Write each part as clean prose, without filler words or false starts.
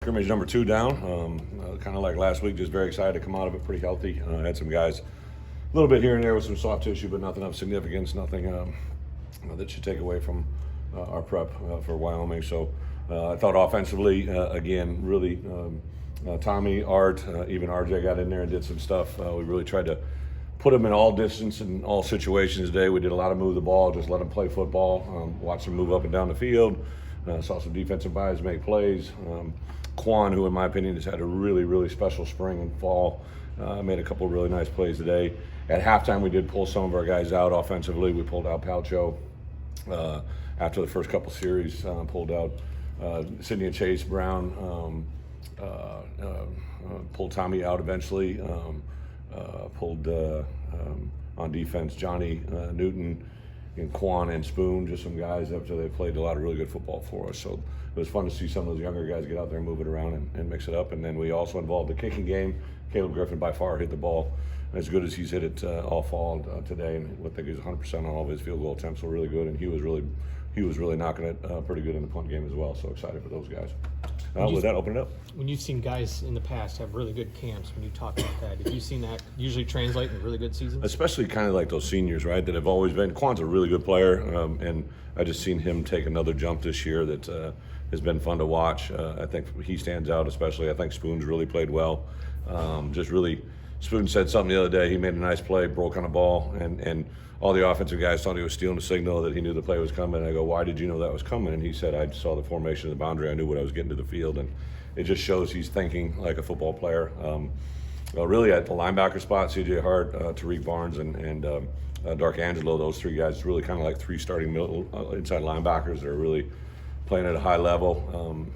Scrimmage number 2 down. Kind of like last week, just very excited to come out of it pretty healthy. Had some guys a little bit here and there with some soft tissue, but nothing of significance, nothing that should take away from our prep for Wyoming. So I thought offensively, again, really Tommy, Art, even RJ got in there and did some stuff. We really tried to put them in all distance and all situations today. We did a lot of move the ball, just let them play football, watch them move up and down the field. Saw some defensive backs make plays. Quan, who in my opinion has had a really, really special spring and fall, made a couple of really nice plays today. At halftime, we did pull some of our guys out offensively. We pulled out Palcho after the first couple series, pulled out Sidney and Chase Brown, pulled Tommy out eventually, pulled on defense Johnny Newton and Quan and Spoon, just some guys after they played a lot of really good football for us. So it was fun to see some of those younger guys get out there and move it around and mix it up. And then we also involved the kicking game. Caleb Griffin by far hit the ball as good as he's hit it all fall today, and I think he was 100% on all of his field goal attempts, so really good. And he was really knocking it pretty good in the punt game as well. So excited for those guys. With that, open it up. When you've seen guys in the past have really good camps, when you talk about that, have you seen that usually translate in really good seasons? Especially kind of like those seniors, right, that have always been. Quan's a really good player, and I just seen him take another jump this year that has been fun to watch. I think he stands out especially. I think Spoon's really played well. Just really, Spoon said something the other day. He made a nice play, broke on a ball, and all the offensive guys thought he was stealing a signal, that he knew the play was coming. I go, why did you know that was coming? And he said, I saw the formation of the boundary. I knew what I was getting to the field. And it just shows he's thinking like a football player. Really at the linebacker spot, C.J. Hart, Tariq Barnes, and Dark Angelo, those three guys, really kind of like three starting middle inside linebackers that are really playing at a high level.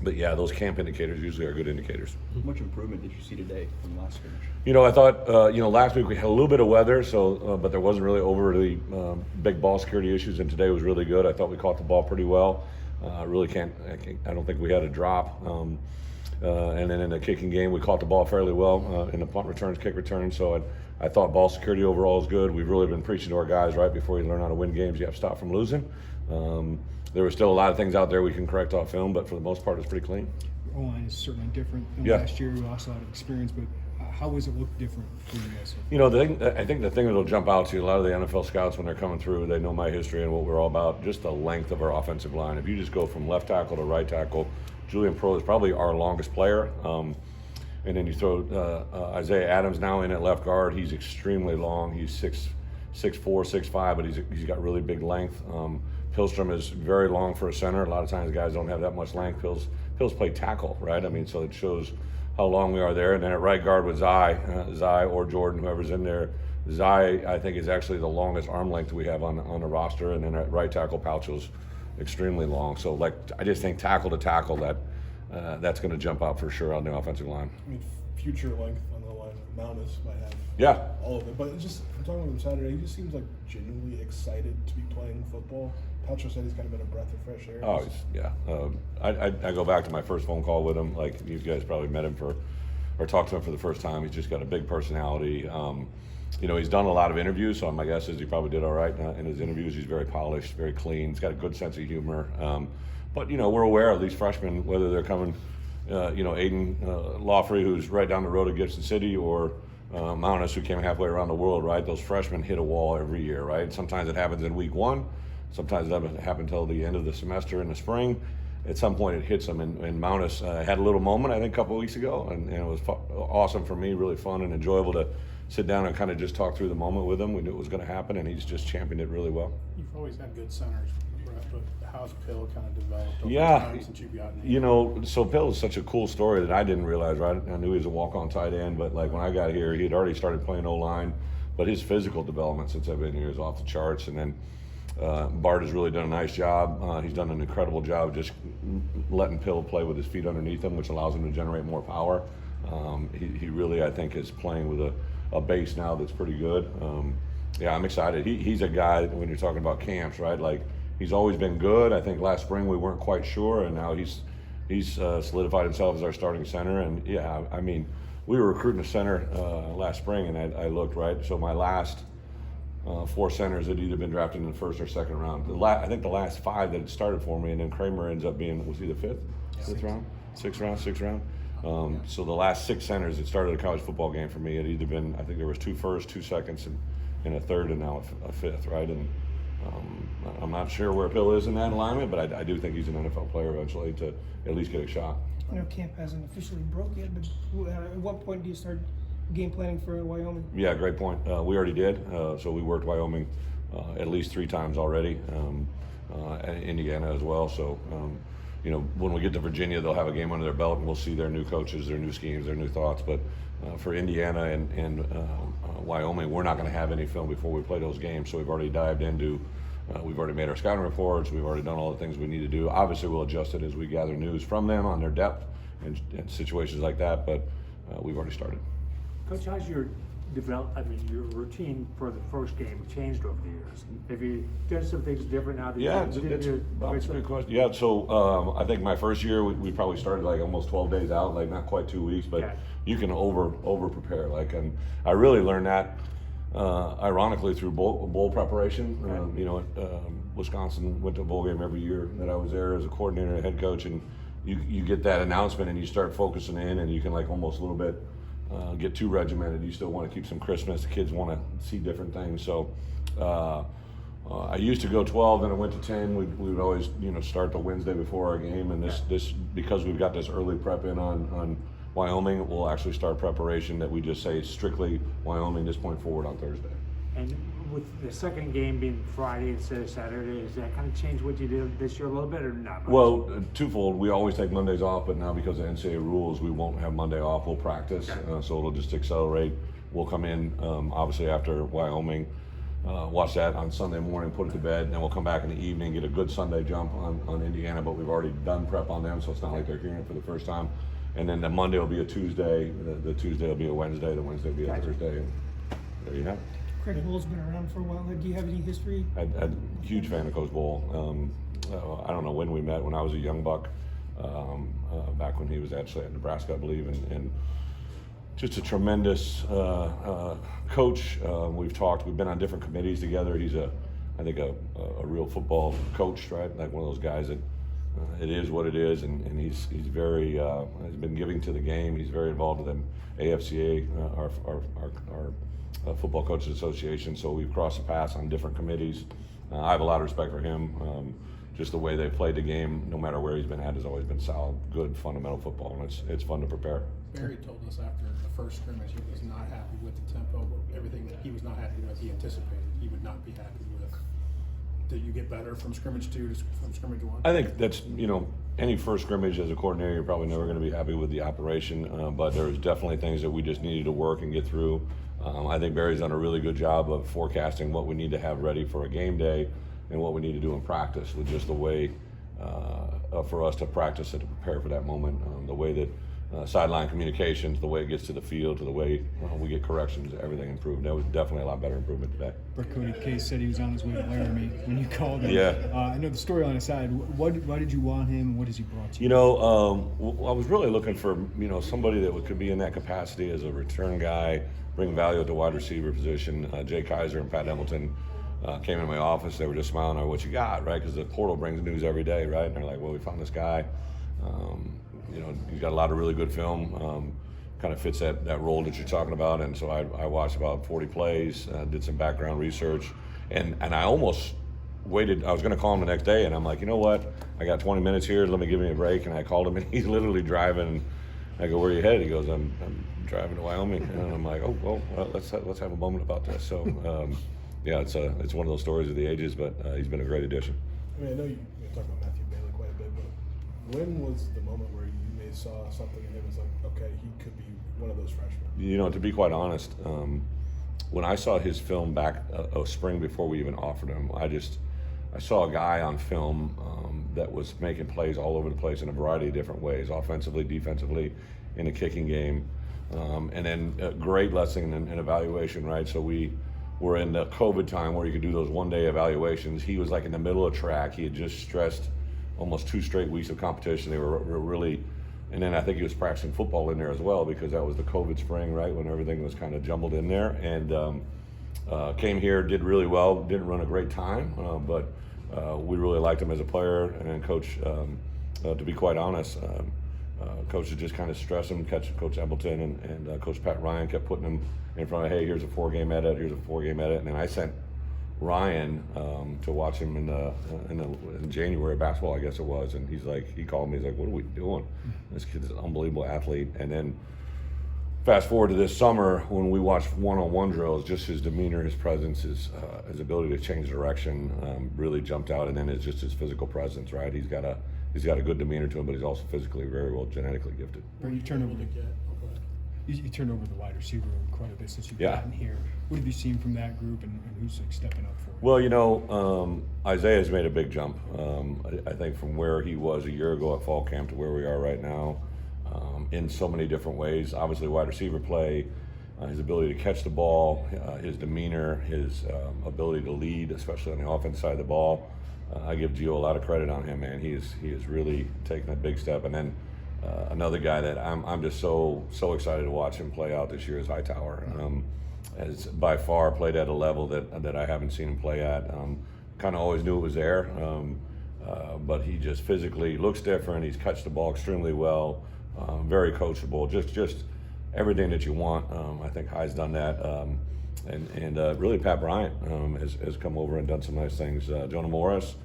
But yeah, those camp indicators usually are good indicators. How much improvement did you see today from last scrimmage? I thought, last week we had a little bit of weather, so but there wasn't really overly big ball security issues, and today was really good. I thought we caught the ball pretty well. I don't think we had a drop. And then in the kicking game, we caught the ball fairly well in the punt returns, kick returns. So I thought ball security overall is good. We've really been preaching to our guys, right, before you learn how to win games, you have to stop from losing. There were still a lot of things out there we can correct off film, but for the most part, it's pretty clean. Your O-line is certainly different than last year. You also had experience, but how does it look different for you guys? I think the thing that'll jump out to you, a lot of the NFL scouts when they're coming through, they know my history and what we're all about, just the length of our offensive line. If you just go from left tackle to right tackle, Julian Pro is probably our longest player. And then you throw Isaiah Adams now in at left guard. He's extremely long. He's 6'4", 6'5", but he's got really big length. Pillstrom is very long for a center. A lot of times guys don't have that much length. Pills play tackle, right? I mean, so it shows how long we are there. And then at right guard with Zai or Jordan, whoever's in there. Zai, I think, is actually the longest arm length we have on the roster. And then at right tackle, Palcho's extremely long. So, I just think tackle to tackle, that's going to jump out for sure on the offensive line. I mean, future length on the line, Mountis might have all of it. But it's just, I'm talking with him Saturday, he just seems like genuinely excited to be playing football. Palcho said he's kind of been a breath of fresh air. Oh, I go back to my first phone call with him. Like, you guys probably met him or talked to him for the first time. He's just got a big personality. He's done a lot of interviews, so my guess is he probably did all right in his interviews. He's very polished, very clean. He's got a good sense of humor. But we're aware of these freshmen, whether they're coming, Aiden Lawfrey, who's right down the road at Gibson City, or Mountis, who came halfway around the world, right? Those freshmen hit a wall every year, right? Sometimes it happens in week 1. Sometimes it doesn't happen until the end of the semester in the spring. At some point, it hits them. And Mountis had a little moment, I think, a couple of weeks ago, and it was awesome for me, really fun and enjoyable to sit down and kind of just talk through the moment with him. We knew it was going to happen, and he's just championed it really well. You've always had good centers, Bret, but how's Pill kind of developed over time since you've gotten here? So Pill is such a cool story that I didn't realize, right? I knew he was a walk-on tight end, but when I got here, he had already started playing O-line, but his physical development since I've been here is off the charts. And then Bart has really done a nice job. He's done an incredible job just letting Pill play with his feet underneath him, which allows him to generate more power. He really, I think, is playing with a base now that's pretty good. I'm excited. He's a guy, when you're talking about camps, right? He's always been good. I think last spring we weren't quite sure, and now he's solidified himself as our starting center. And we were recruiting a center last spring, and I looked, right. So my last 4 centers had either been drafted in the first or second round. I think the last 5 that had started for me, and then Kramer ends up being, was he the fifth round? Sixth round. So the last 6 centers, it started a college football game for me. It either been, I think there was 2 firsts, 2 seconds, and a third, and now a fifth, right? And I'm not sure where Bill is in that alignment, but I do think he's an NFL player eventually to at least get a shot. I know camp hasn't officially broke yet, but at what point do you start game planning for Wyoming? Yeah, great point. We already did. So we worked Wyoming at least 3 times already, and Indiana as well. So, when we get to Virginia, they'll have a game under their belt, and we'll see their new coaches, their new schemes, their new thoughts. But for Indiana and Wyoming, we're not going to have any film before we play those games. So we've already dived into, we've already made our scouting reports. We've already done all the things we need to do. Obviously, we'll adjust it as we gather news from them on their depth and situations like that. But we've already started. Coach, how's your your routine for the first game changed over the years? Have you done some things different now? That's a good question. Yeah, so I think my first year we probably started like almost 12 days out, like not quite 2 weeks, but you can over prepare. And I really learned that ironically through bowl preparation. Wisconsin went to a bowl game every year that I was there as a coordinator and head coach, and you get that announcement and you start focusing in, and you can like almost a little bit get too regimented. You still want to keep some crispness. The kids want to see different things. So I used to go 12, then I went to 10. We would always start the Wednesday before our game, and this because we've got this early prep in on Wyoming, we'll actually start preparation that we just say strictly Wyoming this point forward on Thursday. And with the second game being Friday instead of Saturday, does that kind of change what you did this year a little bit, or not much? Well, twofold. We always take Mondays off, but now because of NCAA rules, we won't have Monday off. We'll practice, so it'll just accelerate. We'll come in, obviously, after Wyoming, watch that on Sunday morning, put it to bed, and then we'll come back in the evening, get a good Sunday jump on Indiana, but we've already done prep on them, so it's not like they're hearing it for the first time. And then the Monday will be a Tuesday, the Tuesday will be a Wednesday, the Wednesday will be a Thursday, and there you have it. Craig Bull's been around for a while. Do you have any history? I'm a huge fan of Coach Bull. I don't know when we met, when I was a young buck, back when he was actually at Nebraska, I believe, and just a tremendous coach. We've been on different committees together. He's I think a real football coach, right? Like one of those guys that it is what it is, and he's very, he's been giving to the game. He's very involved with the AFCA, our Football Coaches Association, so we've crossed the paths on different committees. I have a lot of respect for him. Just the way they played the game, no matter where he's been at, has always been solid, good, fundamental football, and it's fun to prepare. Barry told us after the first scrimmage he was not happy with the tempo, but everything that he was not happy with, he anticipated he would not be happy with. Did you get better from scrimmage 2 to from scrimmage 1? I think that's, any first scrimmage as a coordinator, you're probably never going to be happy with the operation, but there's definitely things that we just needed to work and get through. I think Barry's done a really good job of forecasting what we need to have ready for a game day and what we need to do in practice, with just the way for us to practice and to prepare for that moment, the way that sideline communications, the way it gets to the field, to the way we get corrections, everything improved. That was definitely a lot better improvement today. Cody Case said he was on his way to Laramie when you called him. Yeah. I know the storyline aside, why did you want him, and what has he brought to you? I was really looking for, somebody that could be in that capacity as a return guy, bring value at the wide receiver position. Jay Kaiser and Pat Hamilton came in my office. They were just smiling at what you got, right? Because the portal brings news every day, right? And they're like, well, we found this guy. He's got a lot of really good film. Kind of fits that role that you're talking about. And so I watched about 40 plays, did some background research, and I almost waited. I was going to call him the next day, and I'm like, you know what? I got 20 minutes here. Let me give me a break. And I called him, and he's literally driving. I go, where are you headed? He goes, I'm driving to Wyoming. And I'm like, oh, well, let's have a moment about this. So, it's one of those stories of the ages, but he's been a great addition. I mean, I know you talk about Matthew Bailey quite a bit, but when was the moment where you maybe saw something in him as like, okay, he could be one of those freshmen? To be quite honest, when I saw his film back a spring before we even offered him, I saw a guy on film that was making plays all over the place in a variety of different ways, offensively, defensively, in the kicking game, and then a great lesson in evaluation, right? So we were in the COVID time where you could do those one-day evaluations. He was like in the middle of track. He had just stressed almost 2 straight weeks of competition. They were really, and then I think he was practicing football in there as well, because that was the COVID spring, right, when everything was kind of jumbled in there. And came here, did really well, didn't run a great time, but we really liked him as a player. And then coach, to be quite honest, coaches just kind of stress him. Coach Embleton and Coach Pat Ryan kept putting him in front of, hey, here's a 4-game edit, here's a 4-game edit, and then I sent Ryan to watch him in January basketball, I guess it was, and he called me, he's like, what are we doing? This kid is an unbelievable athlete. And then fast forward to this summer when we watched one-on-one drills, just his demeanor, his presence, his ability to change direction really jumped out, and then it's just his physical presence, right? He's got a good demeanor to him, but he's also physically very well genetically gifted. You turn over you turned over the wide receiver room quite a bit since you've gotten here. What have you seen from that group, and who's stepping up for you? Well, Isaiah's made a big jump. I think from where he was a year ago at fall camp to where we are right now, in so many different ways. Obviously, wide receiver play, his ability to catch the ball, his demeanor, his ability to lead, especially on the offense side of the ball. I give Gio a lot of credit on him, man. He is really taking a big step. And then another guy that I'm just so excited to watch him play out this year is Hightower. Has by far played at a level that I haven't seen him play at. Kind of always knew it was there, but he just physically looks different. He's catched the ball extremely well, very coachable, just everything that you want. I think High's done that. And really Pat Bryant has come over and done some nice things. Jonah Morris,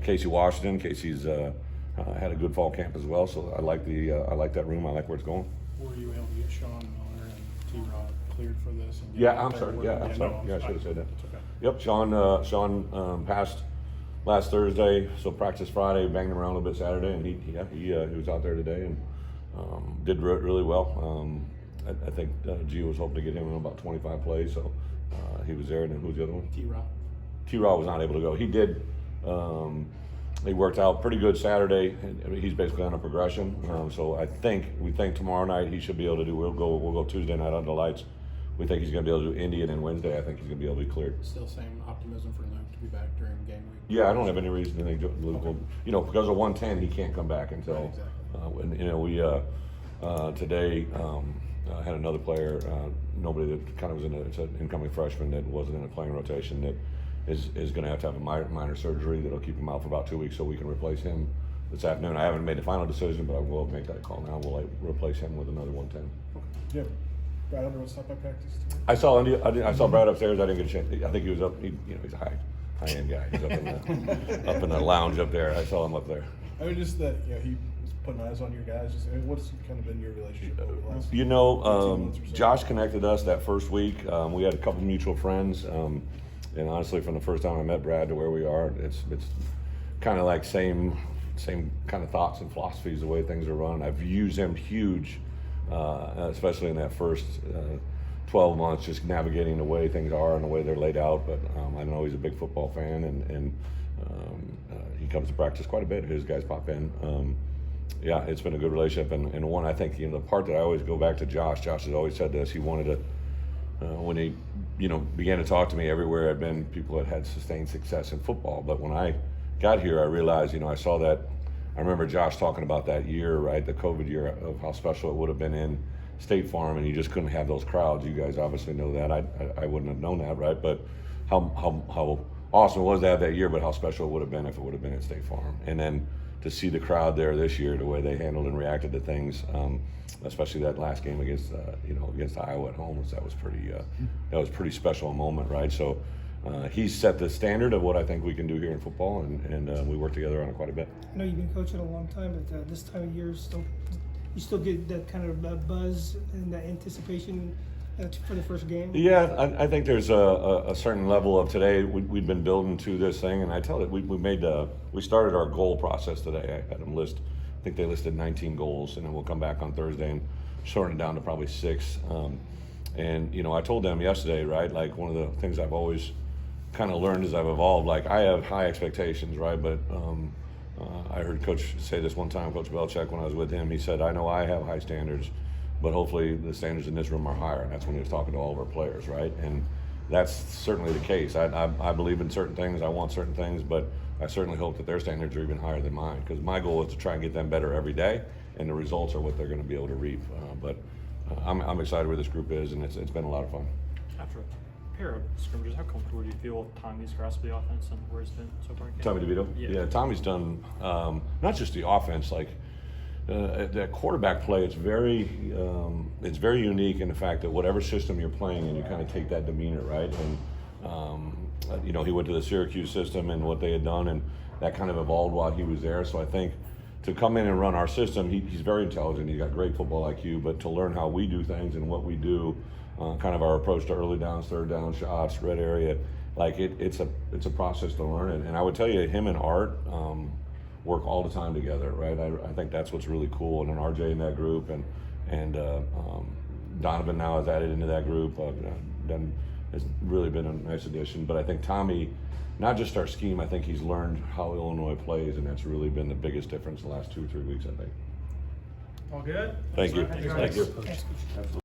Casey Washington. Casey's had a good fall camp as well, so I like that room. I like where it's going. Were you able to get Sean Miller and T-Rod cleared for this? And Yeah, I'm sorry. Yeah, I should have said that. Okay. Yep, Sean passed last Thursday, so practice Friday, banged him around a little bit Saturday, and he was out there today and did really well. I think Gio was hoping to get him in about 25 plays, so he was there. And then who's the other one? T-Rod. T-Rod was not able to go. He did. He worked out pretty good Saturday. He's basically on a progression. So we think tomorrow night he should be able to do. We'll go Tuesday night under the lights. We think he's going to be able to do Indy, and then Wednesday I think he's going to be able to be cleared. Still same optimism for Luke to be back during game week? Yeah, I don't have any reason to think Luke will. Because of 110, he can't come back until. Right, exactly. We today had another player, nobody that kind of was it's an incoming freshman that wasn't in a playing rotation that is going to have a minor surgery that'll keep him out for about 2 weeks, so we can replace him this afternoon. I haven't made the final decision, but I will make that call now. We'll replace him with another 110. Yeah. Brad Underwood stopped by practice too? I saw Brad upstairs. I didn't get a chance. I think he was up. He's a high-end guy. He's up in the lounge up there. I saw him up there. I mean, just that he was putting eyes on your guys. What's kind of been your relationship over the last 18 months or so? Josh connected us that first week. We had a couple mutual friends, and honestly, from the first time I met Brad to where we are, it's kind of like same kind of thoughts and philosophies, the way things are run. I've used him huge, especially in that first 12 months, just navigating the way things are and the way they're laid out. But I know he's a big football fan, and he comes to practice quite a bit. His guys pop in. Yeah, it's been a good relationship, and one, I think, the part that I always go back to Josh has always said this. He wanted to, when he, began to talk to me everywhere I've been, people had sustained success in football. But when I got here, I realized, I saw that. I remember Josh talking about that year, right, the COVID year, of how special it would have been in State Farm, and you just couldn't have those crowds. You guys obviously know that. I wouldn't have known that, right? But how awesome it was to have that year, but how special it would have been if it would have been at State Farm. And then to see the crowd there this year, the way they handled and reacted to things, especially that last game against Iowa at home, that was pretty special a moment, right? So he's set the standard of what I think we can do here in football, and we work together on it quite a bit. I know you've been coaching a long time, but this time of year, you still get that kind of buzz and that anticipation for the first game? Yeah, I think there's a certain level of today. We've been building to this thing, and I tell it, we started our goal process today. I had them list. I think they listed 19 goals, and then we'll come back on Thursday and shorten it down to probably 6. And I told them yesterday, right? Like, one of the things I've always kind of learned as I've evolved, like, I have high expectations, right? But I heard Coach say this one time, Coach Belichick, when I was with him. He said, "I know I have high standards, but hopefully the standards in this room are higher." And that's when he was talking to all of our players, right? And that's certainly the case. I believe in certain things. I want certain things, but I certainly hope that their standards are even higher than mine, because my goal is to try and get them better every day, and the results are what they're going to be able to reap. But I'm excited where this group is, and it's been a lot of fun. After a pair of scrimmages, how comfortable do you feel with Tommy's grasp of the offense and where he's been so far? Tommy DeVito? Yeah, Tommy's done not just the offense, like that quarterback play, it's very unique in the fact that whatever system you're playing in, you kind of take that demeanor, right? And you know, he went to the Syracuse system and what they had done, and that kind of evolved while he was there. So I think to come in and run our system, he's very intelligent. He's got great football IQ, but to learn how we do things and what we do, kind of our approach to early downs, third down shots, red area, like it's a process to learn. And I would tell you, him and Art work all the time together, right? I think that's what's really cool. And then RJ in that group, and Donovan now is added into that group. Then has really been a nice addition. But I think Tommy, not just our scheme, I think he's learned how Illinois plays, and that's really been the biggest difference the last 2 or 3 weeks, I think. All good? Thank you. Thanks, Thank you. Thanks, Coach.